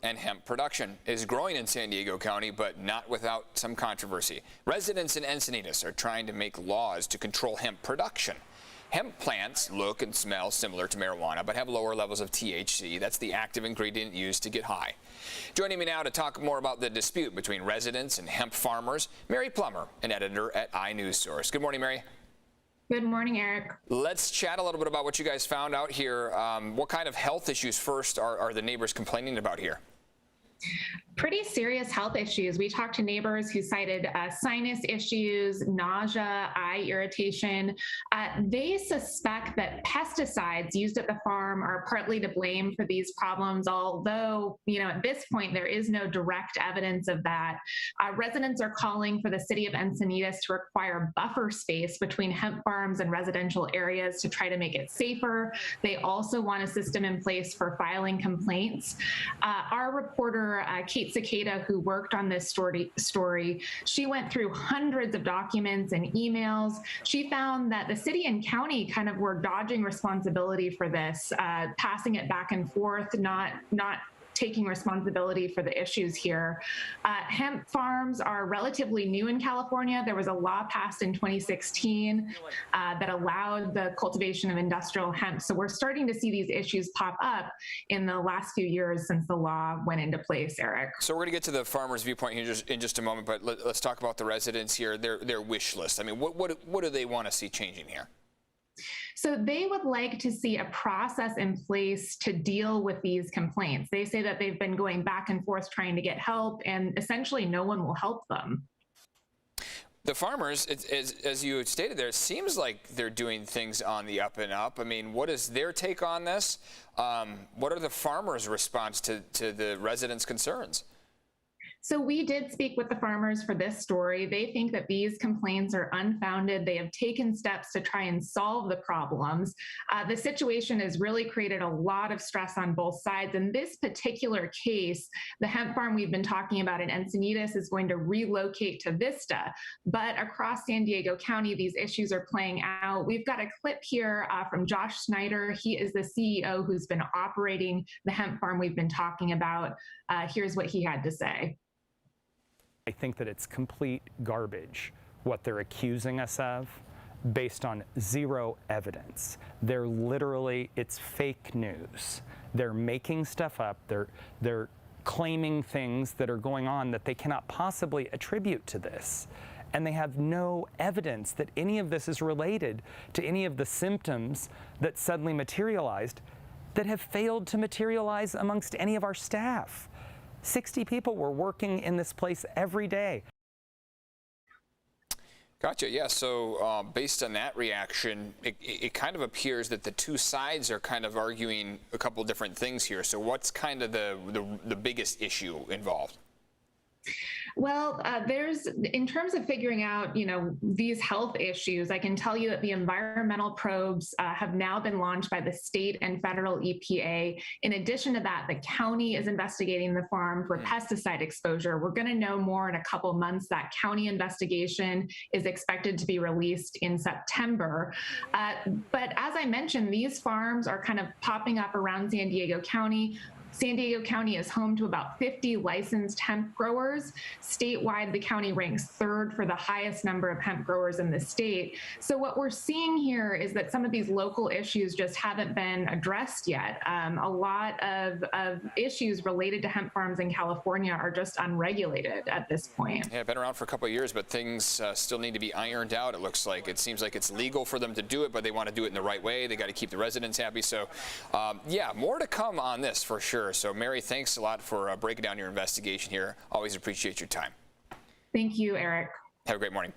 and hemp production is growing in San Diego County, but not without some controversy. Residents in Encinitas are trying to make laws to control hemp production. Hemp plants look and smell similar to marijuana, but have lower levels of THC. That's the active ingredient used to get high. Joining me now to talk more about the dispute between residents and hemp farmers, Mary Plummer, an editor at iNewsSource. Good morning, Mary. Good morning, Eric. Let's chat a little bit about what you guys found out here. What kind of health issues first are the neighbors complaining about here? Pretty serious health issues. We talked to neighbors who cited sinus issues, nausea, eye irritation. They suspect that pesticides used at the farm are partly to blame for these problems, although, at this point, there is no direct evidence of that. Residents are calling for the city of Encinitas to require buffer space between hemp farms and residential areas to try to make it safer. They also want a system in place for filing complaints. Our reporter, Kate Cicada, who worked on this story, she went through hundreds of documents and emails. She found that the city and county kind of were dodging responsibility for this, passing it back and forth, not taking responsibility for the issues here. Hemp farms are relatively new in California. There was a law passed in 2016 that allowed the cultivation of industrial hemp. So we're starting to see these issues pop up in the last few years since the law went into place, Eric. So we're going to get to the farmers' viewpoint here in just a moment, but let's talk about the residents here, their wish list. I mean, what do they want to see changing here? So they would like to see a process in place to deal with these complaints. They say that they've been going back and forth trying to get help, and essentially no one will help them. The farmers, as you stated there, it seems like they're doing things on the up and up. I mean, what is their take on this? What are the farmers' response to the residents' concerns? So we did speak with the farmers for this story. They think that these complaints are unfounded. They have taken steps to try and solve the problems. The situation has really created a lot of stress on both sides. In this particular case, the hemp farm we've been talking about in Encinitas is going to relocate to Vista. But across San Diego County, these issues are playing out. We've got a clip here from Josh Snyder. He is the CEO who's been operating the hemp farm we've been talking about. Here's what he had to say. I think that it's complete garbage what they're accusing us of based on zero evidence. They're literally, it's fake news. They're making stuff up. They're claiming things that are going on that they cannot possibly attribute to this. And they have no evidence that any of this is related to any of the symptoms that suddenly materialized that have failed to materialize amongst any of our staff. 60 people were working in this place every day. Gotcha. Yeah. So based on that reaction, it kind of appears that the two sides are kind of arguing a couple different things here. So what's kind of the biggest issue involved? Well, in terms of figuring out, these health issues, I can tell you that the environmental probes have now been launched by the state and federal EPA. In addition to that, the county is investigating the farm for pesticide exposure. We're going to know more in a couple months. That county investigation is expected to be released in September. But as I mentioned, these farms are kind of popping up around San Diego County. San Diego County is home to about 50 licensed hemp growers. Statewide, the county ranks third for the highest number of hemp growers in the state. So what we're seeing here is that some of these local issues just haven't been addressed yet. A lot of issues related to hemp farms in California are just unregulated at this point. Yeah, been around for a couple of years, but things still need to be ironed out, it looks like. It seems like it's legal for them to do it, but they want to do it in the right way. They got to keep the residents happy. So, yeah, more to come on this for sure. So, Mary, thanks a lot for breaking down your investigation here. Always appreciate your time. Thank you, Eric. Have a great morning.